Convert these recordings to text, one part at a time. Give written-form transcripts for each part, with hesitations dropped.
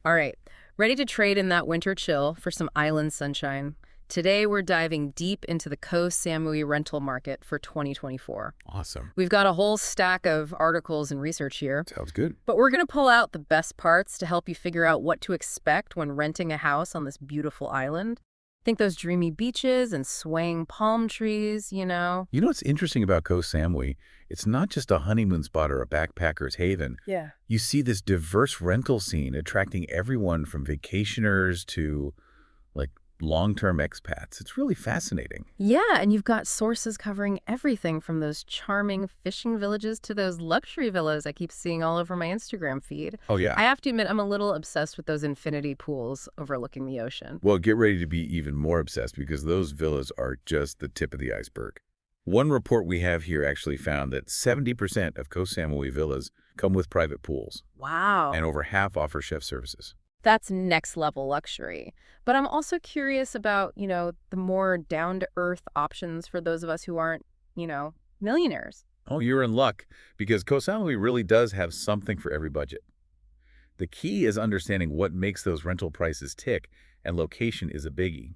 All right, ready to trade in that winter chill for some island sunshine. Today, we're diving deep into the Koh Samui rental market for 2024. Awesome. We've got a whole stack of articles and research here, Sounds good. but we're going to pull out the best parts to help you figure out what to expect when renting a house on this beautiful island. Think those dreamy beaches and swaying palm trees, you know? You know what's interesting about Koh Samui? It's not just a honeymoon spot or a backpacker's haven. Yeah. You see this diverse rental scene attracting everyone from vacationers to, like, long-term expats. It's really fascinating. Yeah, and you've got sources covering everything from those charming fishing villages to those luxury villas I keep seeing all over my Instagram feed. Oh, yeah. I have to admit, I'm a little obsessed with those infinity pools overlooking the ocean. Well, get ready to be even more obsessed because those villas are just the tip of the iceberg. One report we have here actually found that 70% of Koh Samui villas come with private pools, Wow. and over half offer chef services. That's next level luxury. But I'm also curious about, the more down-to-earth options for those of us who aren't, millionaires. Oh, you're in luck, because Koh Samui really does have something for every budget. The key is understanding what makes those rental prices tick, and location is a biggie.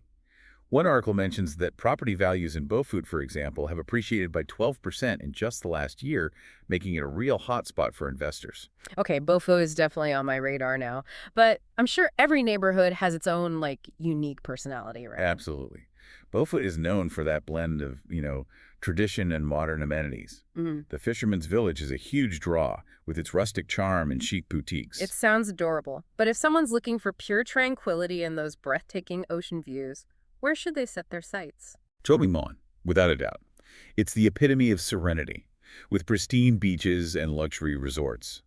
One article mentions that property values in Beaufort, for example, have appreciated by 12% in just the last year, making it a real hotspot for investors. Okay, Bofo is definitely on my radar now. But I'm sure every neighborhood has its own, unique personality, right? Absolutely. Beaufort is known for that blend of, tradition and modern amenities. Mm. The Fisherman's Village is a huge draw, with its rustic charm and chic boutiques. It sounds adorable. But if someone's looking for pure tranquility and those breathtaking ocean views, where should they set their sights? Mon, without a doubt. It's the epitome of serenity, with pristine beaches and luxury resorts.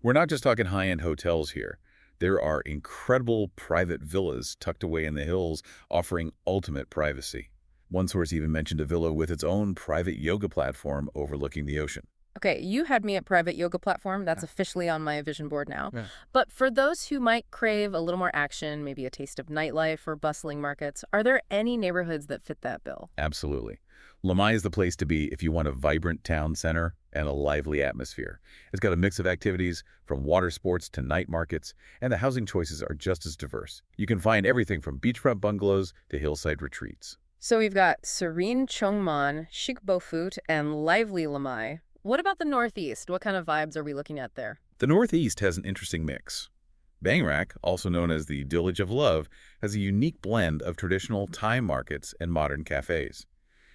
We're not just talking high-end hotels here. There are incredible private villas tucked away in the hills, offering ultimate privacy. One source even mentioned a villa with its own private yoga platform overlooking the ocean. Okay, you had me at private yoga platform. That's officially on my vision board now. Yeah. But for those who might crave a little more action, maybe a taste of nightlife or bustling markets, are there any neighborhoods that fit that bill? Absolutely. Lamai is the place to be if you want a vibrant town center and a lively atmosphere. It's got a mix of activities, from water sports to night markets, and the housing choices are just as diverse. You can find everything from beachfront bungalows to hillside retreats. So we've got serene Chongmon, chic Beaufort, and lively Lamai. What about the Northeast? What kind of vibes are we looking at there? The Northeast has an interesting mix. Bang Rak, also known as the Village of Love, has a unique blend of traditional Thai markets and modern cafes.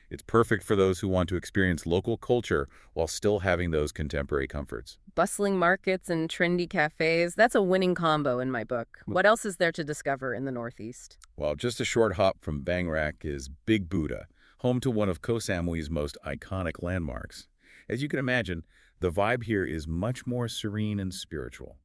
It's perfect for those who want to experience local culture while still having those contemporary comforts. Bustling markets and trendy cafes, that's a winning combo in my book. What else is there to discover in the Northeast? Well, just a short hop from Bang Rak is Big Buddha, home to one of Koh Samui's most iconic landmarks. As you can imagine, the vibe here is much more serene and spiritual.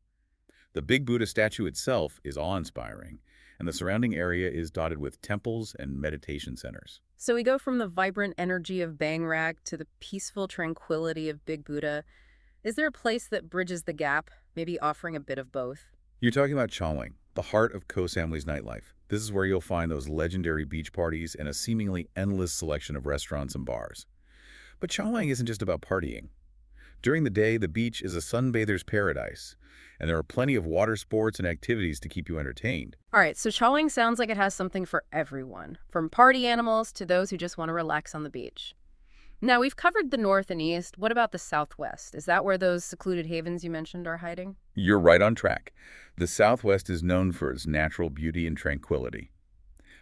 The Big Buddha statue itself is awe-inspiring, and the surrounding area is dotted with temples and meditation centers. So we go from the vibrant energy of Bang Rak to the peaceful tranquility of Big Buddha. Is there a place that bridges the gap, maybe offering a bit of both? You're talking about Chaweng, the heart of Koh Samui's nightlife. This is where you'll find those legendary beach parties and a seemingly endless selection of restaurants and bars. But Chaweng isn't just about partying. During the day, the beach is a sunbather's paradise, and there are plenty of water sports and activities to keep you entertained. All right, so Chaweng sounds like it has something for everyone, from party animals to those who just want to relax on the beach. Now, we've covered the north and east. What about the southwest? Is that where those secluded havens you mentioned are hiding? You're right on track. The Southwest is known for its natural beauty and tranquility.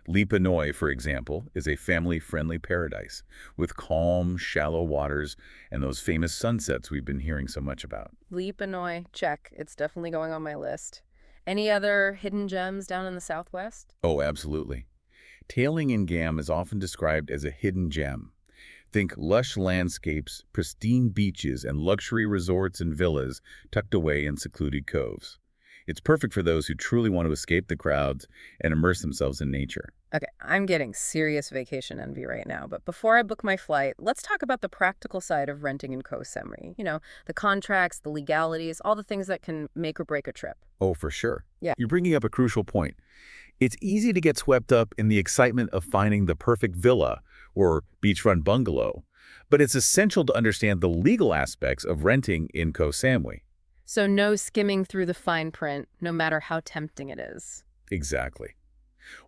Lipa Noi, for example, is a family-friendly paradise with calm, shallow waters and those famous sunsets we've been hearing so much about. Lipanoi, check. It's definitely going on my list. Any other hidden gems down in the southwest? Oh, absolutely. Tailing in Gam is often described as a hidden gem. Think lush landscapes, pristine beaches, and luxury resorts and villas tucked away in secluded coves. It's perfect for those who truly want to escape the crowds and immerse themselves in nature. Okay, I'm getting serious vacation envy right now, but before I book my flight, let's talk about the practical side of renting in Koh Samui. The contracts, the legalities, all the things that can make or break a trip. Oh, for sure. Yeah. You're bringing up a crucial point. It's easy to get swept up in the excitement of finding the perfect villa or beachfront bungalow, but it's essential to understand the legal aspects of renting in Koh Samui. So no skimming through the fine print, no matter how tempting it is. Exactly.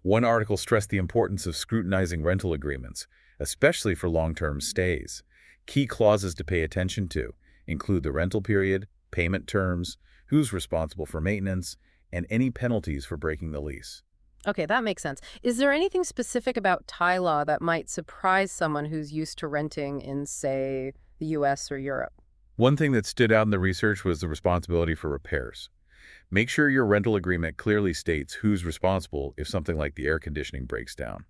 One article stressed the importance of scrutinizing rental agreements, especially for long-term stays. Key clauses to pay attention to include the rental period, payment terms, who's responsible for maintenance, and any penalties for breaking the lease. Okay, that makes sense. Is there anything specific about Thai law that might surprise someone who's used to renting in, say, the US or Europe? One thing that stood out in the research was the responsibility for repairs. Make sure your rental agreement clearly states who's responsible if something like the air conditioning breaks down.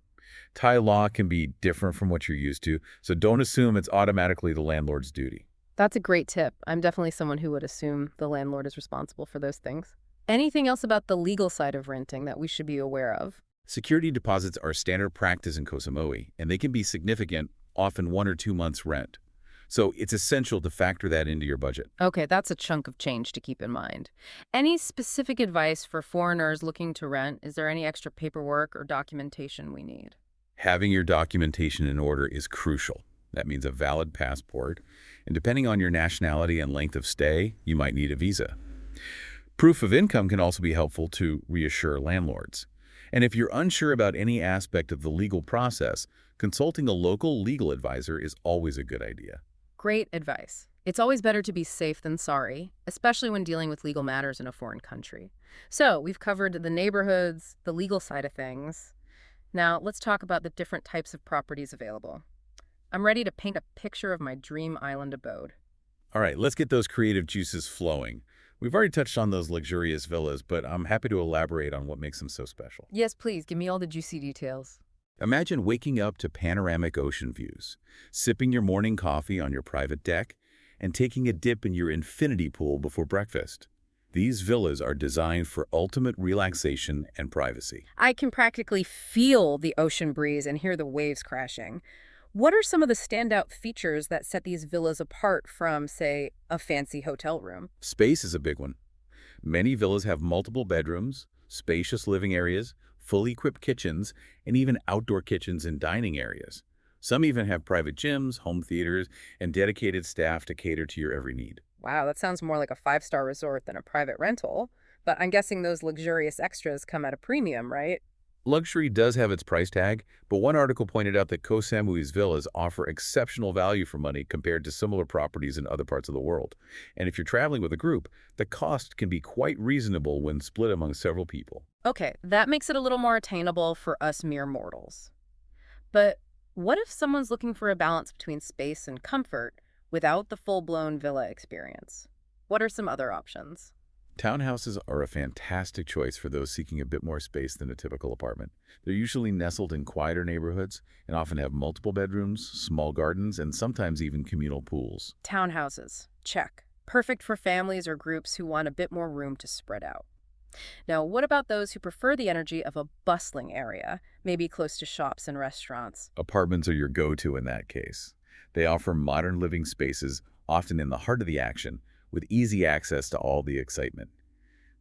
Thai law can be different from what you're used to, so don't assume it's automatically the landlord's duty. That's a great tip. I'm definitely someone who would assume the landlord is responsible for those things. Anything else about the legal side of renting that we should be aware of? Security deposits are standard practice in Koh Samui, and they can be significant, often 1 or 2 months' rent. So it's essential to factor that into your budget. Okay, that's a chunk of change to keep in mind. Any specific advice for foreigners looking to rent? Is there any extra paperwork or documentation we need? Having your documentation in order is crucial. That means a valid passport, and depending on your nationality and length of stay, you might need a visa. Proof of income can also be helpful to reassure landlords. And if you're unsure about any aspect of the legal process, consulting a local legal advisor is always a good idea. Great advice. It's always better to be safe than sorry, especially when dealing with legal matters in a foreign country. So, we've covered the neighborhoods, the legal side of things. Now, let's talk about the different types of properties available. I'm ready to paint a picture of my dream island abode. All right, let's get those creative juices flowing. We've already touched on those luxurious villas, but I'm happy to elaborate on what makes them so special. Yes, please, give me all the juicy details. Imagine waking up to panoramic ocean views, sipping your morning coffee on your private deck, and taking a dip in your infinity pool before breakfast. These villas are designed for ultimate relaxation and privacy. I can practically feel the ocean breeze and hear the waves crashing. What are some of the standout features that set these villas apart from, say, a fancy hotel room? Space is a big one. Many villas have multiple bedrooms, spacious living areas, fully equipped kitchens, and even outdoor kitchens and dining areas. Some even have private gyms, home theaters, and dedicated staff to cater to your every need. Wow, that sounds more like a five-star resort than a private rental. But I'm guessing those luxurious extras come at a premium, right? Luxury does have its price tag, but one article pointed out that Koh Samui's villas offer exceptional value for money compared to similar properties in other parts of the world. And if you're traveling with a group, the cost can be quite reasonable when split among several people. Okay, that makes it a little more attainable for us mere mortals. But what if someone's looking for a balance between space and comfort without the full-blown villa experience? What are some other options? Townhouses are a fantastic choice for those seeking a bit more space than a typical apartment. They're usually nestled in quieter neighborhoods and often have multiple bedrooms, small gardens, and sometimes even communal pools. Townhouses. Check. Perfect for families or groups who want a bit more room to spread out. Now, what about those who prefer the energy of a bustling area, maybe close to shops and restaurants? Apartments are your go-to in that case. They offer modern living spaces, often in the heart of the action, with easy access to all the excitement.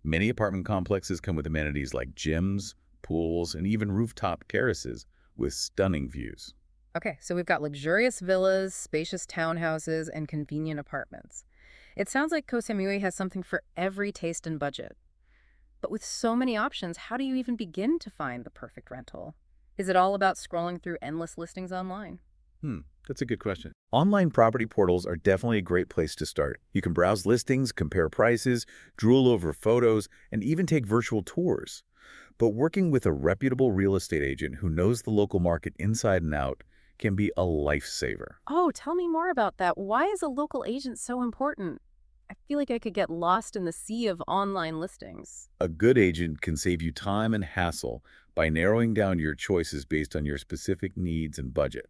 Many apartment complexes come with amenities like gyms, pools, and even rooftop terraces with stunning views. Okay, so we've got luxurious villas, spacious townhouses, and convenient apartments. It sounds like Koh Samui has something for every taste and budget. But with so many options, how do you even begin to find the perfect rental? Is it all about scrolling through endless listings online? That's a good question. Online property portals are definitely a great place to start. You can browse listings, compare prices, drool over photos, and even take virtual tours. But working with a reputable real estate agent who knows the local market inside and out can be a lifesaver. Oh, tell me more about that. Why is a local agent so important? I feel like I could get lost in the sea of online listings. A good agent can save you time and hassle by narrowing down your choices based on your specific needs and budget.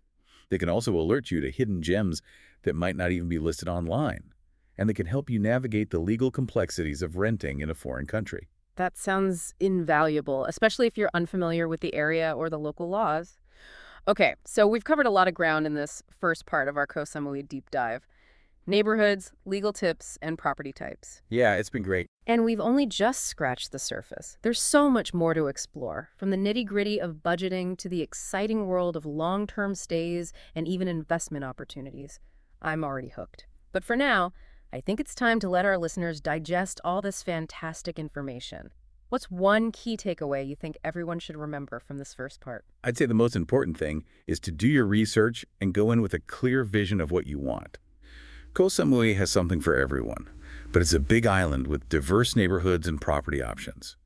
They can also alert you to hidden gems that might not even be listed online, and they can help you navigate the legal complexities of renting in a foreign country. That sounds invaluable, especially if you're unfamiliar with the area or the local laws. Okay, so we've covered a lot of ground in this first part of our Koh Samui deep dive. Neighborhoods, legal tips, and property types. Yeah, it's been great. And we've only just scratched the surface. There's so much more to explore, from the nitty-gritty of budgeting to the exciting world of long-term stays and even investment opportunities. I'm already hooked. But for now, I think it's time to let our listeners digest all this fantastic information. What's one key takeaway you think everyone should remember from this first part? I'd say the most important thing is to do your research and go in with a clear vision of what you want. Koh Samui has something for everyone, but it's a big island with diverse neighborhoods and property options.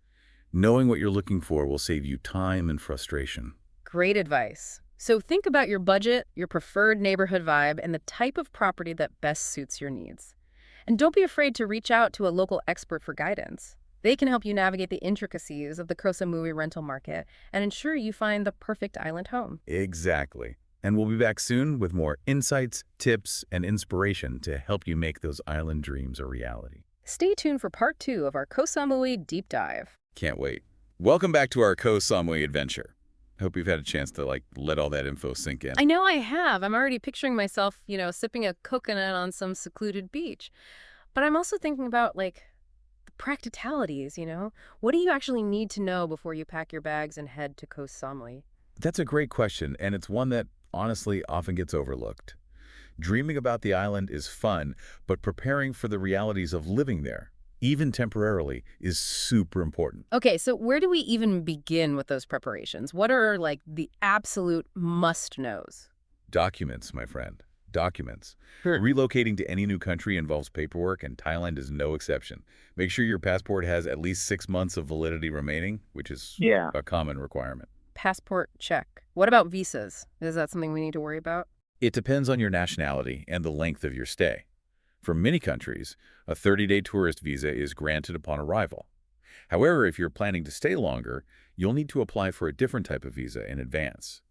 Knowing what you're looking for will save you time and frustration. Great advice. So think about your budget, your preferred neighborhood vibe, and the type of property that best suits your needs. And don't be afraid to reach out to a local expert for guidance. They can help you navigate the intricacies of the Koh Samui rental market and ensure you find the perfect island home. Exactly. And we'll be back soon with more insights, tips, and inspiration to help you make those island dreams a reality. Stay tuned for part 2 of our Koh Samui deep dive. Can't wait. Welcome back to our Koh Samui adventure. Hope you've had a chance to let all that info sink in. I know I have. I'm already picturing myself, sipping a coconut on some secluded beach. But I'm also thinking about, the practicalities. What do you actually need to know before you pack your bags and head to Koh Samui? That's a great question, and it's one that honestly often gets overlooked. Dreaming about the island is fun, but preparing for the realities of living there, even temporarily, is super important. Okay, so where do we even begin with those preparations? What are, the absolute must-knows? Documents, my friend. Documents. Sure. Relocating to any new country involves paperwork, and Thailand is no exception. Make sure your passport has at least 6 months of validity remaining, which is a common requirement. Passport check. What about visas? Is that something we need to worry about? It depends on your nationality and the length of your stay. For many countries, a 30-day tourist visa is granted upon arrival. However, if you're planning to stay longer, you'll need to apply for a different type of visa in advance.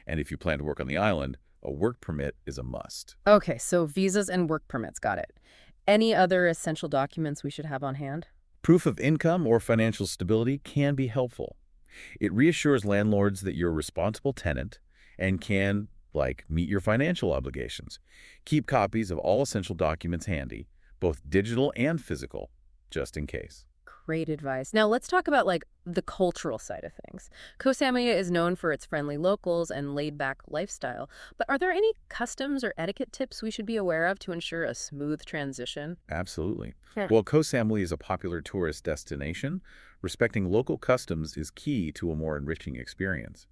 And if you plan to work on the island, a work permit is a must. Okay, so visas and work permits, got it. Any other essential documents we should have on hand? Proof of income or financial stability can be helpful. It reassures landlords that you're a responsible tenant and can, meet your financial obligations. Keep copies of all essential documents handy, both digital and physical, just in case. Great advice. Now let's talk about the cultural side of things. Koh Samui is known for its friendly locals and laid-back lifestyle, but are there any customs or etiquette tips we should be aware of to ensure a smooth transition? Absolutely. Yeah. While Koh Samui is a popular tourist destination, respecting local customs is key to a more enriching experience.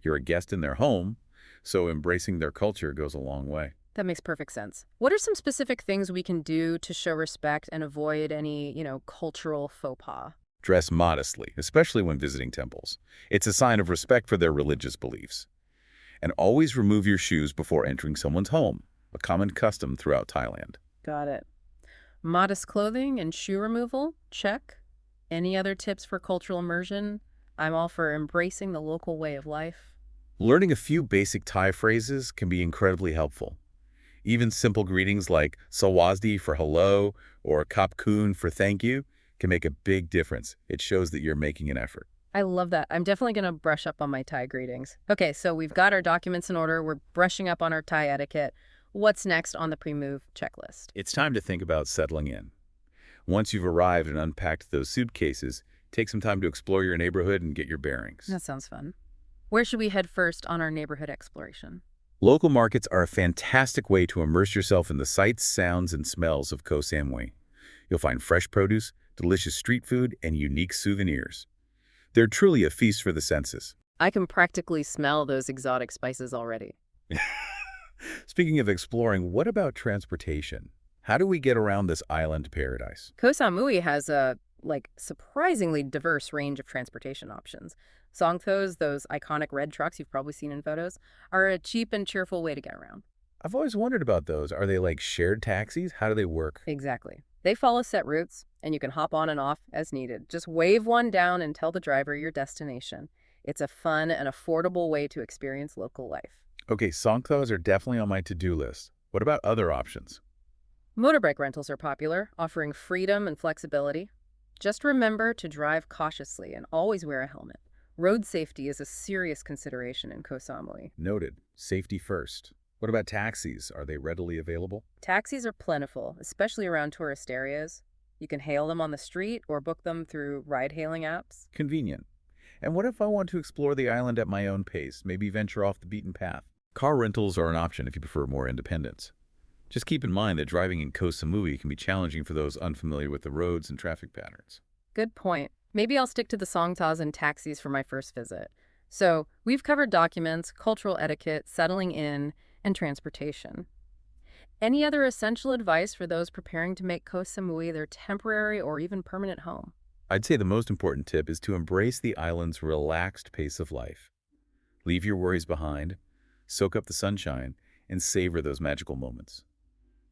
You're a guest in their home, so embracing their culture goes a long way. That makes perfect sense. What are some specific things we can do to show respect and avoid any, cultural faux pas? Dress modestly, especially when visiting temples. It's a sign of respect for their religious beliefs. And always remove your shoes before entering someone's home, a common custom throughout Thailand. Got it. Modest clothing and shoe removal? Check. Any other tips for cultural immersion? I'm all for embracing the local way of life. Learning a few basic Thai phrases can be incredibly helpful. Even simple greetings like Sawasdi for hello or Kap Kun for thank you can make a big difference. It shows that you're making an effort. I love that. I'm definitely going to brush up on my Thai greetings. Okay, so we've got our documents in order. We're brushing up on our Thai etiquette. What's next on the pre-move checklist? It's time to think about settling in. Once you've arrived and unpacked those suitcases, take some time to explore your neighborhood and get your bearings. That sounds fun. Where should we head first on our neighborhood exploration? Local markets are a fantastic way to immerse yourself in the sights, sounds, and smells of Koh Samui. You'll find fresh produce, delicious street food, and unique souvenirs. They're truly a feast for the senses. I can practically smell those exotic spices already. Speaking of exploring, what about transportation? How do we get around this island paradise? Koh Samui has a surprisingly diverse range of transportation options. Songthos, those iconic red trucks you've probably seen in photos, are a cheap and cheerful way to get around. I've always wondered about those. Are they like shared taxis? How do they work? Exactly. They follow set routes, and you can hop on and off as needed. Just wave one down and tell the driver your destination. It's a fun and affordable way to experience local life. Okay, Songthos are definitely on my to-do list. What about other options? Motorbike rentals are popular, offering freedom and flexibility. Just remember to drive cautiously and always wear a helmet. Road safety is a serious consideration in Koh Samui. Noted. Safety first. What about taxis? Are they readily available? Taxis are plentiful, especially around tourist areas. You can hail them on the street or book them through ride-hailing apps. Convenient. And what if I want to explore the island at my own pace, maybe venture off the beaten path? Car rentals are an option if you prefer more independence. Just keep in mind that driving in Koh Samui can be challenging for those unfamiliar with the roads and traffic patterns. Good point. Maybe I'll stick to the songtas and taxis for my first visit. So, we've covered documents, cultural etiquette, settling in, and transportation. Any other essential advice for those preparing to make Koh Samui their temporary or even permanent home? I'd say the most important tip is to embrace the island's relaxed pace of life. Leave your worries behind, soak up the sunshine, and savor those magical moments.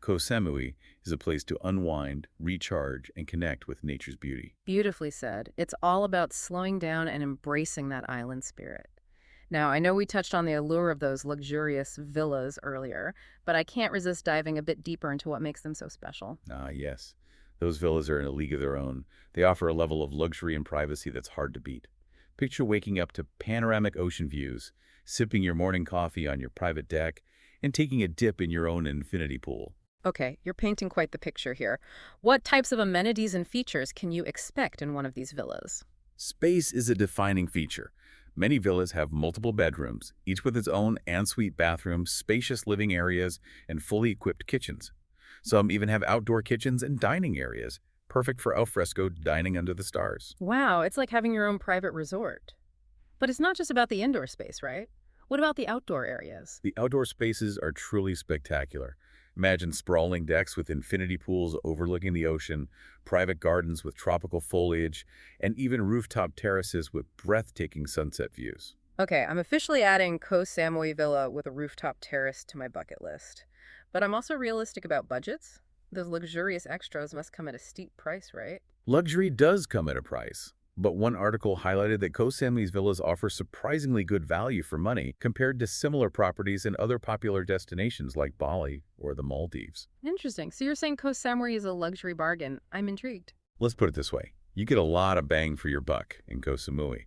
Koh Samui is a place to unwind, recharge, and connect with nature's beauty. Beautifully said. It's all about slowing down and embracing that island spirit. Now, I know we touched on the allure of those luxurious villas earlier, but I can't resist diving a bit deeper into what makes them so special. Ah, yes. Those villas are in a league of their own. They offer a level of luxury and privacy that's hard to beat. Picture waking up to panoramic ocean views, sipping your morning coffee on your private deck, and taking a dip in your own infinity pool. Okay, you're painting quite the picture here. What types of amenities and features can you expect in one of these villas? Space is a defining feature. Many villas have multiple bedrooms, each with its own ensuite bathroom, spacious living areas, and fully equipped kitchens. Some even have outdoor kitchens and dining areas, perfect for alfresco dining under the stars. Wow, it's like having your own private resort. But it's not just about the indoor space, right? What about the outdoor areas? The outdoor spaces are truly spectacular. Imagine sprawling decks with infinity pools overlooking the ocean, private gardens with tropical foliage, and even rooftop terraces with breathtaking sunset views. Okay, I'm officially adding Koh Samui Villa with a rooftop terrace to my bucket list. But I'm also realistic about budgets. Those luxurious extras must come at a steep price, right? Luxury does come at a price, but one article highlighted that Koh Samui's villas offer surprisingly good value for money compared to similar properties in other popular destinations like Bali or the Maldives. Interesting. So you're saying Koh Samui is a luxury bargain. I'm intrigued. Let's put it this way. You get a lot of bang for your buck in Koh Samui.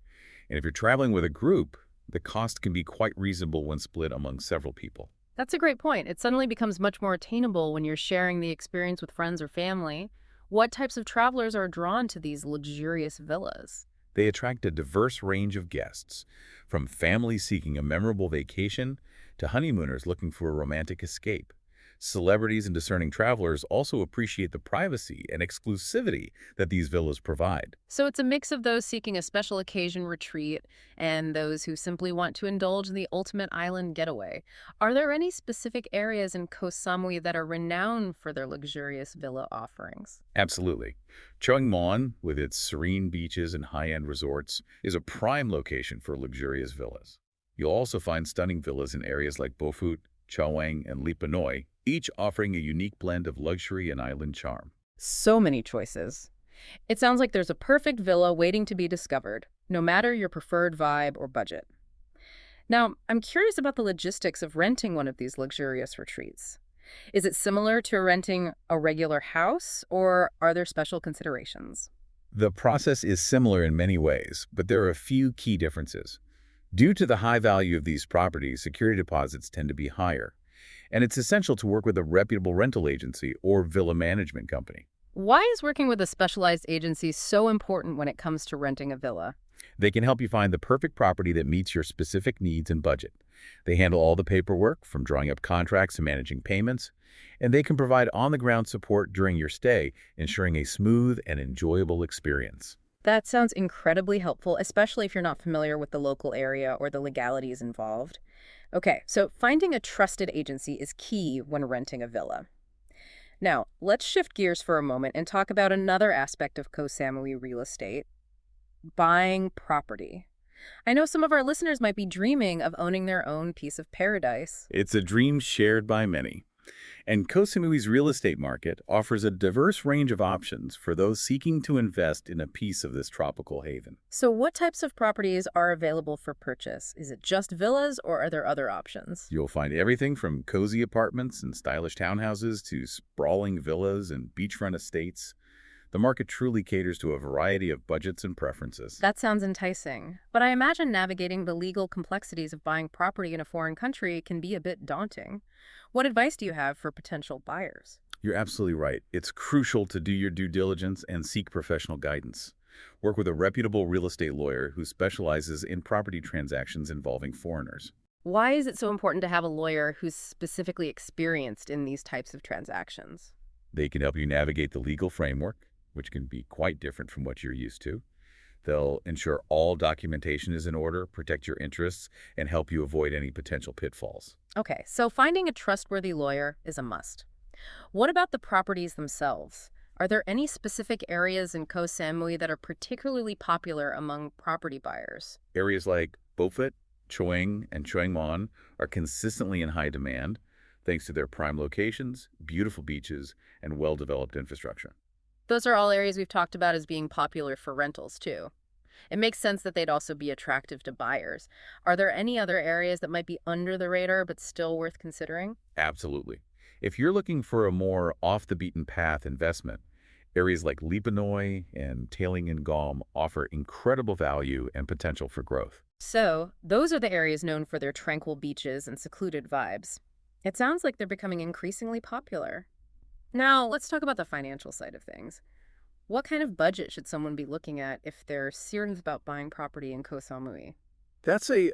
And if you're traveling with a group, the cost can be quite reasonable when split among several people. That's a great point. It suddenly becomes much more attainable when you're sharing the experience with friends or family. What types of travelers are drawn to these luxurious villas? They attract a diverse range of guests, from families seeking a memorable vacation to honeymooners looking for a romantic escape. Celebrities and discerning travelers also appreciate the privacy and exclusivity that these villas provide. So it's a mix of those seeking a special occasion retreat and those who simply want to indulge in the ultimate island getaway. Are there any specific areas in Koh Samui that are renowned for their luxurious villa offerings? Absolutely. Choang Mon, with its serene beaches and high-end resorts, is a prime location for luxurious villas. You'll also find stunning villas in areas like Beaufort, Chaweng, and Lipa Noi, each offering a unique blend of luxury and island charm. So many choices. It sounds like there's a perfect villa waiting to be discovered, no matter your preferred vibe or budget. Now, I'm curious about the logistics of renting one of these luxurious retreats. Is it similar to renting a regular house, or are there special considerations? The process is similar in many ways, but there are a few key differences. Due to the high value of these properties, security deposits tend to be higher, and it's essential to work with a reputable rental agency or villa management company. Why is working with a specialized agency so important when it comes to renting a villa? They can help you find the perfect property that meets your specific needs and budget. They handle all the paperwork, from drawing up contracts to managing payments, and they can provide on-the-ground support during your stay, ensuring a smooth and enjoyable experience. That sounds incredibly helpful, especially if you're not familiar with the local area or the legalities involved. Okay, so finding a trusted agency is key when renting a villa. Now, let's shift gears for a moment and talk about another aspect of Koh Samui real estate: buying property. I know some of our listeners might be dreaming of owning their own piece of paradise. It's a dream shared by many. And Koh Samui's real estate market offers a diverse range of options for those seeking to invest in a piece of this tropical haven. So what types of properties are available for purchase? Is it just villas, or are there other options? You'll find everything from cozy apartments and stylish townhouses to sprawling villas and beachfront estates. The market truly caters to a variety of budgets and preferences. That sounds enticing, but I imagine navigating the legal complexities of buying property in a foreign country can be a bit daunting. What advice do you have for potential buyers? You're absolutely right. It's crucial to do your due diligence and seek professional guidance. Work with a reputable real estate lawyer who specializes in property transactions involving foreigners. Why is it so important to have a lawyer who's specifically experienced in these types of transactions? They can help you navigate the legal framework, which can be quite different from what you're used to. They'll ensure all documentation is in order, protect your interests, and help you avoid any potential pitfalls. Okay, so finding a trustworthy lawyer is a must. What about the properties themselves? Are there any specific areas in Koh Samui that are particularly popular among property buyers? Areas like Beaufort, Choing, and Choing Mon are consistently in high demand thanks to their prime locations, beautiful beaches, and well-developed infrastructure. Those are all areas we've talked about as being popular for rentals, too. It makes sense that they'd also be attractive to buyers. Are there any other areas that might be under the radar but still worth considering? Absolutely. If you're looking for a more off-the-beaten-path investment, areas like Lipanoi and Tailing and Gom offer incredible value and potential for growth. So, those are the areas known for their tranquil beaches and secluded vibes. It sounds like they're becoming increasingly popular. Now, let's talk about the financial side of things. What kind of budget should someone be looking at if they're serious about buying property in Koh Samui? That's a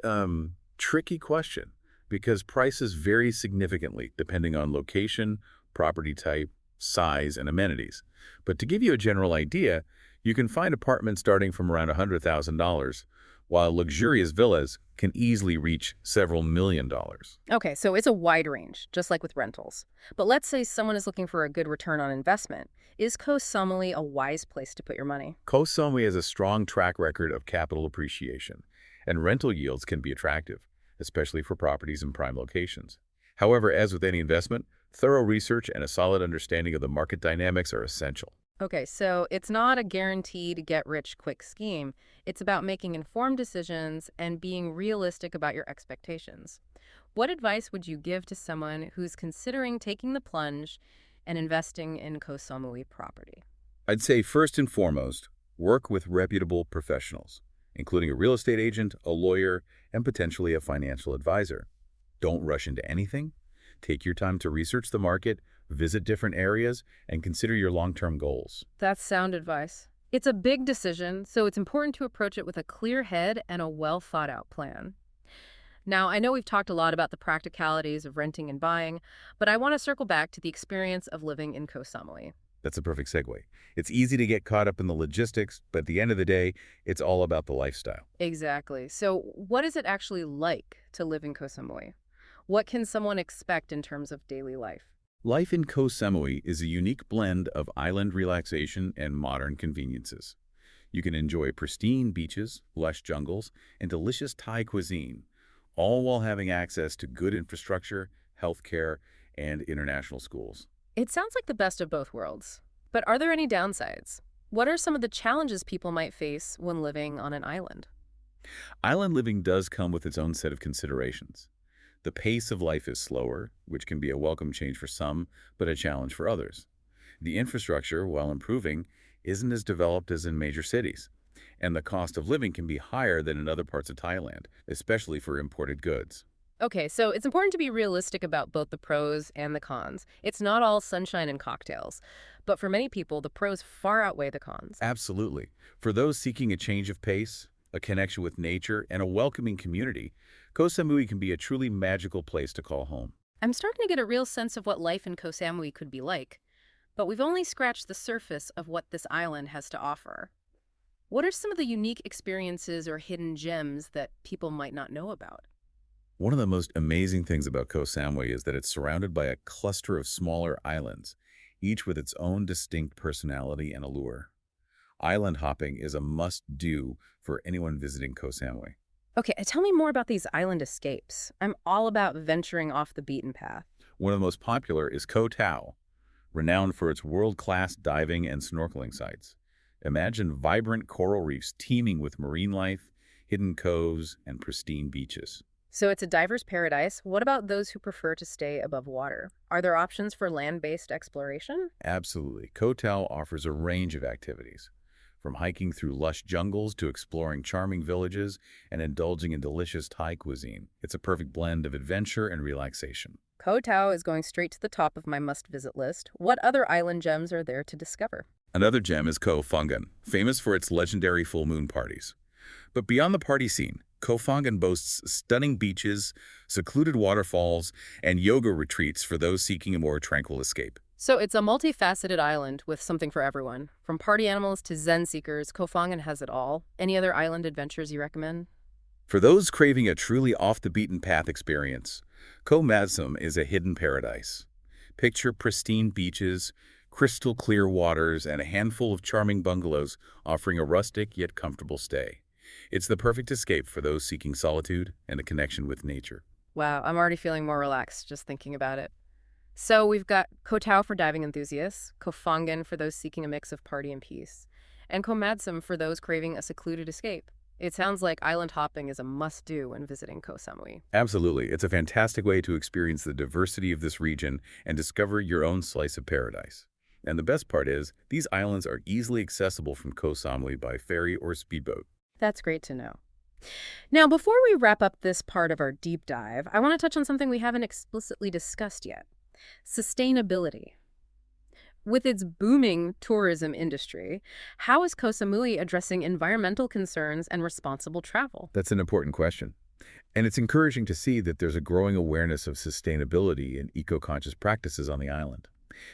tricky question because prices vary significantly depending on location, property type, size, and amenities. But to give you a general idea, you can find apartments starting from around $100,000, while luxurious villas can easily reach several million dollars. Okay, so it's a wide range, just like with rentals. But let's say someone is looking for a good return on investment. Is Koh Samui a wise place to put your money? Koh Samui has a strong track record of capital appreciation, and rental yields can be attractive, especially for properties in prime locations. However, as with any investment, thorough research and a solid understanding of the market dynamics are essential. Okay, so it's not a guaranteed get rich quick scheme. It's about making informed decisions and being realistic about your expectations. What advice would you give to someone who's considering taking the plunge and investing in Koh Samui property? I'd say first and foremost, work with reputable professionals, including a real estate agent, a lawyer, and potentially a financial advisor. Don't rush into anything. Take your time to research the market, visit different areas, and consider your long-term goals. That's sound advice. It's a big decision, so it's important to approach it with a clear head and a well thought out plan. Now, I know we've talked a lot about the practicalities of renting and buying, but I want to circle back to the experience of living in Koh Samui. That's a perfect segue. It's easy to get caught up in the logistics, but at the end of the day, it's all about the lifestyle. Exactly. So, what is it actually like to live in Koh Samui? What can someone expect in terms of daily life? Life in Koh Samui is a unique blend of island relaxation and modern conveniences. You can enjoy pristine beaches, lush jungles, and delicious Thai cuisine, all while having access to good infrastructure, healthcare, and international schools. It sounds like the best of both worlds. But are there any downsides? What are some of the challenges people might face when living on an island? Island living does come with its own set of considerations. The pace of life is slower, which can be a welcome change for some, but a challenge for others. The infrastructure, while improving, isn't as developed as in major cities, and the cost of living can be higher than in other parts of Thailand, especially for imported goods. Okay, so it's important to be realistic about both the pros and the cons. It's not all sunshine and cocktails. But for many people, the pros far outweigh the cons. Absolutely. For those seeking a change of pace, a connection with nature, and a welcoming community, Koh Samui can be a truly magical place to call home. I'm starting to get a real sense of what life in Koh Samui could be like. But we've only scratched the surface of what this island has to offer. What are some of the unique experiences or hidden gems that people might not know about? One of the most amazing things about Koh Samui is that it's surrounded by a cluster of smaller islands, each with its own distinct personality and allure. Island hopping is a must-do for anyone visiting Koh Samui. Okay, tell me more about these island escapes. I'm all about venturing off the beaten path. One of the most popular is Koh Tao, renowned for its world-class diving and snorkeling sites. Imagine vibrant coral reefs teeming with marine life, hidden coves, and pristine beaches. So it's a diver's paradise. What about those who prefer to stay above water? Are there options for land-based exploration? Absolutely. Koh Tao offers a range of activities, from hiking through lush jungles to exploring charming villages and indulging in delicious Thai cuisine. It's a perfect blend of adventure and relaxation. Koh Tao is going straight to the top of my must-visit list. What other island gems are there to discover? Another gem is Koh Phangan, famous for its legendary full moon parties. But beyond the party scene, Koh Phangan boasts stunning beaches, secluded waterfalls, and yoga retreats for those seeking a more tranquil escape. So it's a multifaceted island with something for everyone. From party animals to Zen seekers, Koh Phangan has it all. Any other island adventures you recommend? For those craving a truly off-the-beaten-path experience, Koh Samui is a hidden paradise. Picture pristine beaches, crystal clear waters, and a handful of charming bungalows offering a rustic yet comfortable stay. It's the perfect escape for those seeking solitude and a connection with nature. Wow, I'm already feeling more relaxed just thinking about it. So we've got Koh Tao for diving enthusiasts, Koh Phangan for those seeking a mix of party and peace, and Koh Madsum for those craving a secluded escape. It sounds like island hopping is a must-do when visiting Koh Samui. Absolutely. It's a fantastic way to experience the diversity of this region and discover your own slice of paradise. And the best part is, these islands are easily accessible from Koh Samui by ferry or speedboat. That's great to know. Now, before we wrap up this part of our deep dive, I want to touch on something we haven't explicitly discussed yet: sustainability. With its booming tourism industry, how is Koh Samui addressing environmental concerns and responsible travel? That's an important question. And it's encouraging to see that there's a growing awareness of sustainability and eco-conscious practices on the island.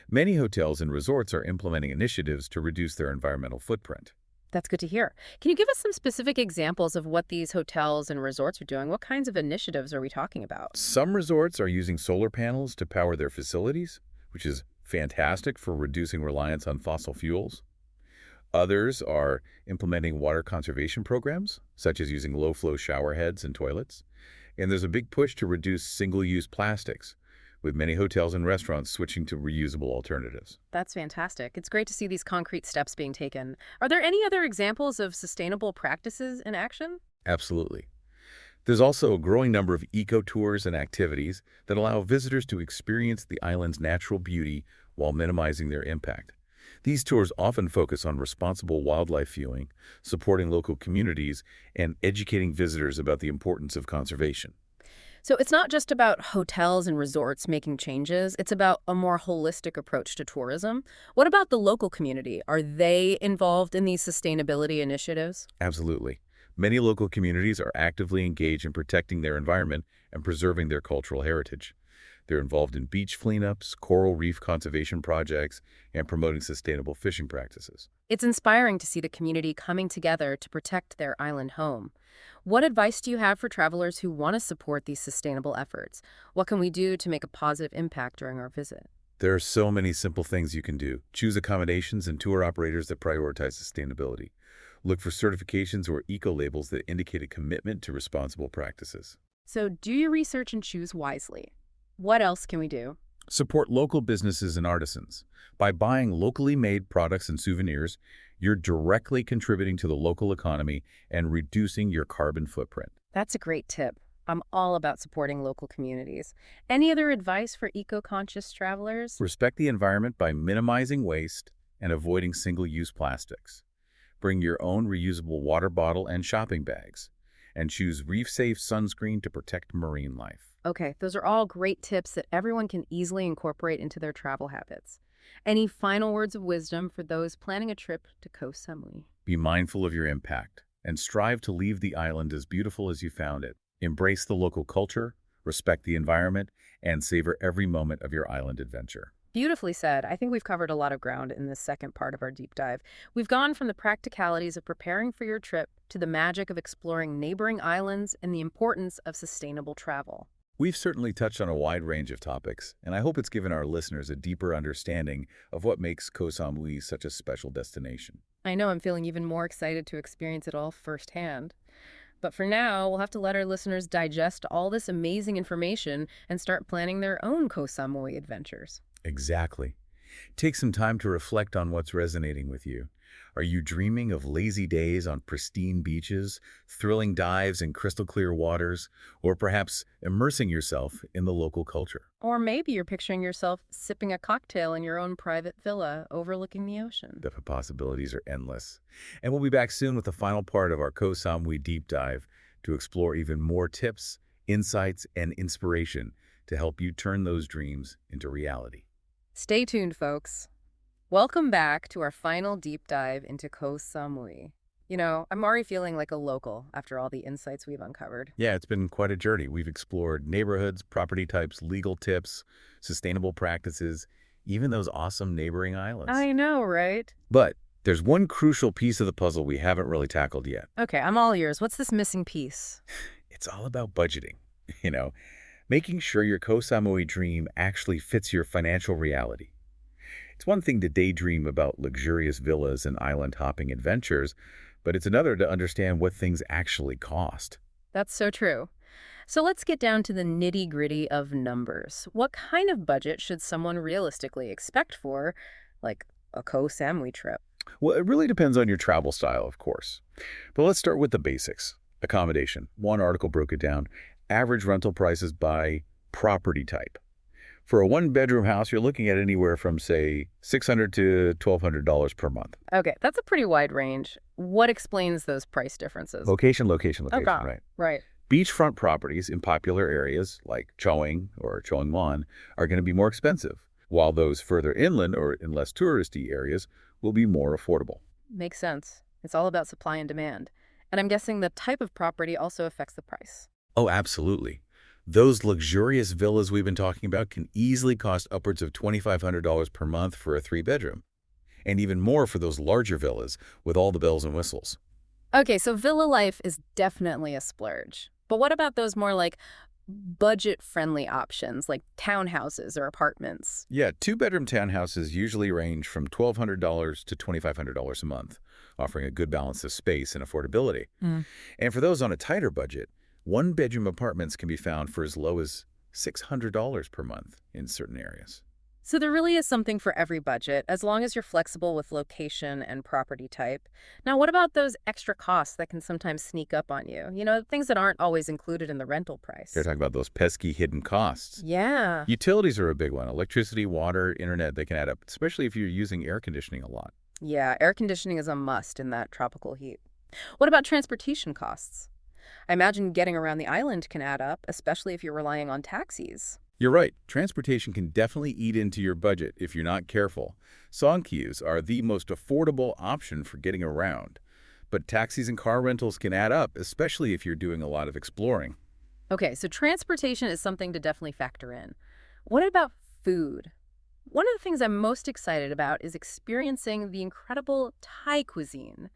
Many hotels and resorts are implementing initiatives to reduce their environmental footprint. That's good to hear. Can you give us some specific examples of what these hotels and resorts are doing? What kinds of initiatives are we talking about? Some resorts are using solar panels to power their facilities, which is fantastic for reducing reliance on fossil fuels. Others are implementing water conservation programs, such as using low-flow shower heads and toilets. And there's a big push to reduce single-use plastics, with many hotels and restaurants switching to reusable alternatives. That's fantastic. It's great to see these concrete steps being taken. Are there any other examples of sustainable practices in action? Absolutely. There's also a growing number of eco-tours and activities that allow visitors to experience the island's natural beauty while minimizing their impact. These tours often focus on responsible wildlife viewing, supporting local communities, and educating visitors about the importance of conservation. So it's not just about hotels and resorts making changes, it's about a more holistic approach to tourism. What about the local community? Are they involved in these sustainability initiatives? Absolutely. Many local communities are actively engaged in protecting their environment and preserving their cultural heritage. They're involved in beach cleanups, coral reef conservation projects, and promoting sustainable fishing practices. It's inspiring to see the community coming together to protect their island home. What advice do you have for travelers who want to support these sustainable efforts? What can we do to make a positive impact during our visit? There are so many simple things you can do. Choose accommodations and tour operators that prioritize sustainability. Look for certifications or eco-labels that indicate a commitment to responsible practices. So do your research and choose wisely. What else can we do? Support local businesses and artisans. By buying locally made products and souvenirs, you're directly contributing to the local economy and reducing your carbon footprint. That's a great tip. I'm all about supporting local communities. Any other advice for eco-conscious travelers? Respect the environment by minimizing waste and avoiding single-use plastics. Bring your own reusable water bottle and shopping bags. And choose reef-safe sunscreen to protect marine life. Okay, those are all great tips that everyone can easily incorporate into their travel habits. Any final words of wisdom for those planning a trip to Koh Samui? Be mindful of your impact and strive to leave the island as beautiful as you found it. Embrace the local culture, respect the environment, and savor every moment of your island adventure. Beautifully said. I think we've covered a lot of ground in this second part of our deep dive. We've gone from the practicalities of preparing for your trip to the magic of exploring neighboring islands and the importance of sustainable travel. We've certainly touched on a wide range of topics, and I hope it's given our listeners a deeper understanding of what makes Koh Samui such a special destination. I know I'm feeling even more excited to experience it all firsthand. But for now, we'll have to let our listeners digest all this amazing information and start planning their own Koh Samui adventures. Exactly. Take some time to reflect on what's resonating with you. Are you dreaming of lazy days on pristine beaches, thrilling dives in crystal clear waters, or perhaps immersing yourself in the local culture? Or maybe you're picturing yourself sipping a cocktail in your own private villa overlooking the ocean. The possibilities are endless. And we'll be back soon with the final part of our Koh Samui deep dive to explore even more tips, insights, and inspiration to help you turn those dreams into reality. Stay tuned, folks. Welcome back to our final deep dive into Koh Samui. I'm already feeling like a local after all the insights we've uncovered. Yeah, it's been quite a journey. We've explored neighborhoods, property types, legal tips, sustainable practices, even those awesome neighboring islands. I know, right? But there's one crucial piece of the puzzle we haven't really tackled yet. Okay, I'm all ears. What's this missing piece? It's all about budgeting, you know, making sure your Koh Samui dream actually fits your financial reality. It's one thing to daydream about luxurious villas and island hopping adventures, but it's another to understand what things actually cost. That's so true. So let's get down to the nitty-gritty of numbers. What kind of budget should someone realistically expect for, like, a Koh Samui trip? Well, it really depends on your travel style, of course. But let's start with the basics. Accommodation. One article broke it down. Average rental prices by property type. For a one-bedroom house, you're looking at anywhere from, say, $600 to $1,200 per month. Okay, that's a pretty wide range. What explains those price differences? Location, location, location, Okay, right? right. Beachfront properties in popular areas like Choing or Choingwon are going to be more expensive, while those further inland or in less touristy areas will be more affordable. Makes sense. It's all about supply and demand. And I'm guessing the type of property also affects the price. Oh, absolutely. Those luxurious villas we've been talking about can easily cost upwards of $2,500 per month for a three-bedroom, and even more for those larger villas with all the bells and whistles. Okay, so villa life is definitely a splurge. But what about those more like budget-friendly options like townhouses or apartments? Yeah, two-bedroom townhouses usually range from $1,200 to $2,500 a month, offering a good balance of space and affordability. Mm. And for those on a tighter budget, one-bedroom apartments can be found for as low as $600 per month in certain areas. So there really is something for every budget, as long as you're flexible with location and property type. Now, what about those extra costs that can sometimes sneak up on you? Things that aren't always included in the rental They're price. talking about those pesky hidden costs. Yeah. Utilities are a big one. Electricity, water, internet, they can add up, especially if you're using air conditioning a lot. Yeah, air conditioning is a must in that tropical heat. What about transportation costs? I imagine getting around the island can add up, especially if you're relying on taxis. You're right. Transportation can definitely eat into your budget if you're not careful. Songkyus are the most affordable option for getting around. But taxis and car rentals can add up, especially if you're doing a lot of exploring. Okay, so transportation is something to definitely factor in. What about food? One of the things I'm most excited about is experiencing the incredible Thai cuisine.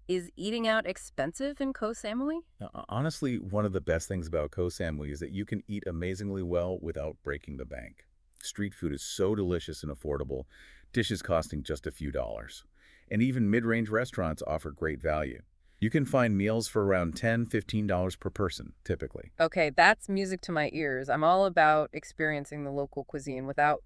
Is eating out expensive in Koh Samui? Now, honestly, one of the best things about Koh Samui is that you can eat amazingly well without breaking the bank. Street food is so delicious and affordable, dishes costing just a few dollars. And even mid-range restaurants offer great value. You can find meals for around $10–15 per person, typically. Okay, that's music to my ears. I'm all about experiencing the local cuisine without,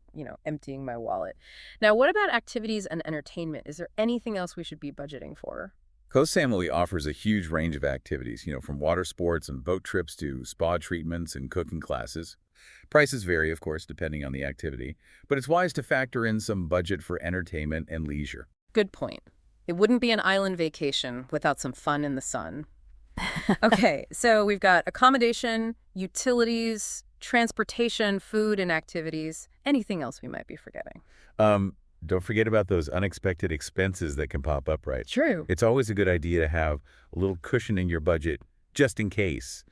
emptying my wallet. Now, what about activities and entertainment? Is there anything else we should be budgeting for? Koh Samui offers a huge range of activities, from water sports and boat trips to spa treatments and cooking classes. Prices vary, of course, depending on the activity, but it's wise to factor in some budget for entertainment and leisure. Good point. It wouldn't be an island vacation without some fun in the sun. Okay, so we've got accommodation, utilities, transportation, food, and activities. Anything else we might be forgetting? Um, don't forget about those unexpected expenses that can pop up, right? True. It's always a good idea to have a little cushion in your budget just in case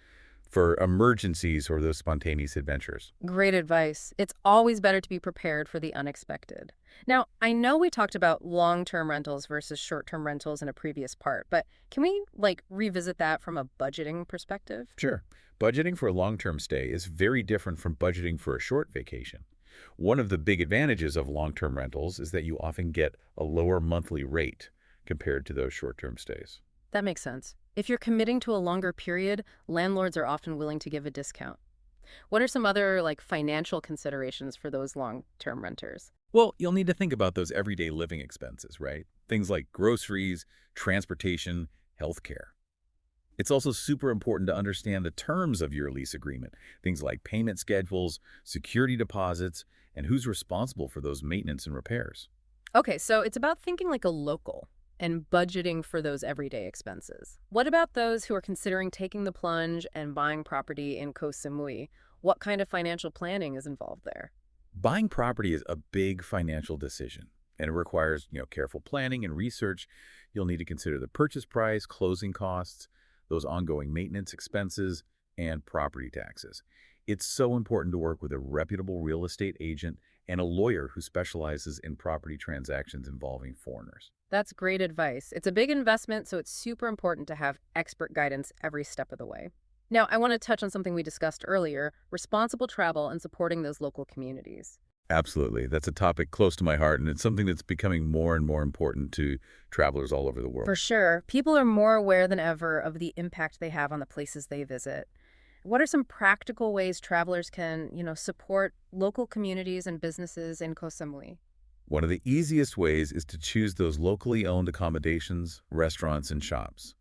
for emergencies or those spontaneous adventures. Great advice. It's always better to be prepared for the unexpected. Now, I know we talked about long-term rentals versus short-term rentals in a previous part, but can we, revisit that from a budgeting perspective? Sure, budgeting for a long-term stay is very different from budgeting for a short vacation. One of the big advantages of long-term rentals is that you often get a lower monthly rate compared to those short-term stays. That makes sense. If you're committing to a longer period, landlords are often willing to give a discount. What are some other, financial considerations for those long-term renters? Well, you'll need to think about those everyday living expenses, right? Things like groceries, transportation, healthcare. It's also super important to understand the terms of your lease agreement, things like payment schedules, security deposits, and who's responsible for those maintenance and repairs. Okay, so it's about thinking like a local and budgeting for those everyday expenses. What about those who are considering taking the plunge and buying property in Koh Samui? What kind of financial planning is involved there? Buying property is a big financial decision, and it requires, careful planning and research. You'll need to consider the purchase price, closing costs, those ongoing maintenance expenses, and property taxes. It's so important to work with a reputable real estate agent and a lawyer who specializes in property transactions involving foreigners. That's great advice. It's a big investment, so it's super important to have expert guidance every step of the way. Now, I want to touch on something we discussed earlier, responsible travel and supporting those local communities. Absolutely. That's a topic close to my heart, and it's something that's becoming more and more important to travelers all over the For world. sure, people are more aware than ever of the impact they have on the places they visit. What are some practical ways travelers can, support local communities and businesses in Koh Samui? One of the easiest ways is to choose those locally owned accommodations, restaurants, and shops.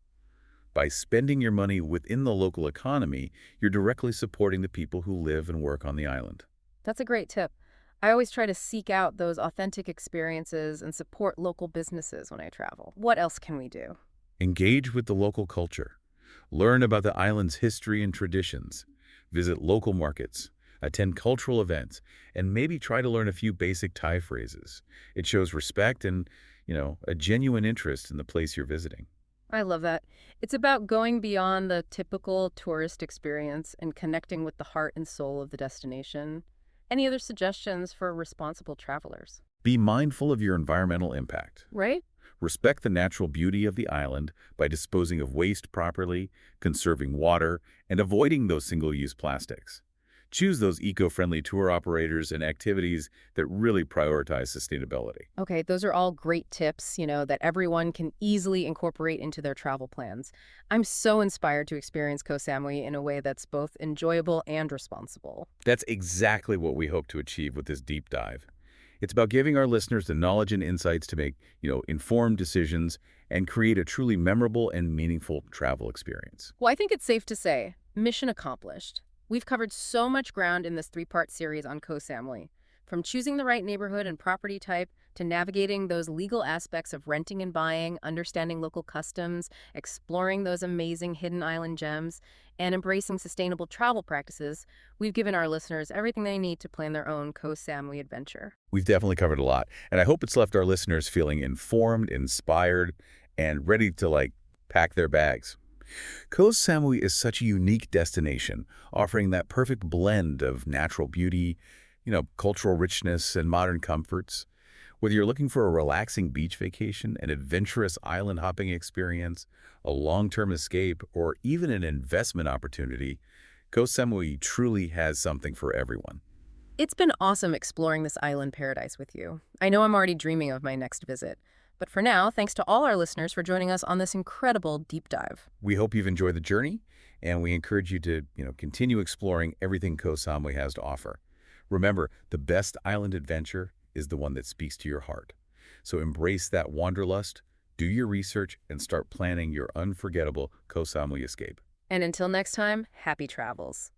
By spending your money within the local economy, you're directly supporting the people who live and work on the island. That's a great tip. I always try to seek out those authentic experiences and support local businesses when I travel. What else can we do? Engage with the local culture. Learn about the island's history and traditions. Visit local markets. Attend cultural events. And maybe try to learn a few basic Thai phrases. It shows respect and, a genuine interest in the place you're visiting. I love that. It's about going beyond the typical tourist experience and connecting with the heart and soul of the destination. Any other suggestions for responsible travelers? Be mindful of your environmental impact. Right? Respect the natural beauty of the island by disposing of waste properly, conserving water, and avoiding those single-use plastics. Choose those eco-friendly tour operators and activities that really prioritize sustainability. Okay, those are all great tips, that everyone can easily incorporate into their travel plans. I'm so inspired to experience Koh Samui in a way that's both enjoyable and responsible. That's exactly what we hope to achieve with this deep dive. It's about giving our listeners the knowledge and insights to make, informed decisions and create a truly memorable and meaningful travel experience. Well, I think it's safe to say, mission accomplished. We've covered so much ground in this three-part series on Koh Samui, from choosing the right neighborhood and property type to navigating those legal aspects of renting and buying, understanding local customs, exploring those amazing hidden island gems, and embracing sustainable travel practices. We've given our listeners everything they need to plan their own Koh Samui adventure. We've definitely covered a lot, and I hope it's left our listeners feeling informed, inspired, and ready to, pack their bags. Koh Samui is such a unique destination, offering that perfect blend of natural beauty, cultural richness, and modern comforts. Whether you're looking for a relaxing beach vacation, an adventurous island hopping experience, a long-term escape, or even an investment opportunity, Koh Samui truly has something for everyone. It's been awesome exploring this island paradise with you. I know I'm already dreaming of my next visit. But for now, thanks to all our listeners for joining us on this incredible deep dive. We hope you've enjoyed the journey, and we encourage you to, continue exploring everything Koh Samui has to offer. Remember, the best island adventure is the one that speaks to your heart. So embrace that wanderlust, do your research, and start planning your unforgettable Koh Samui escape. And until next time, happy travels.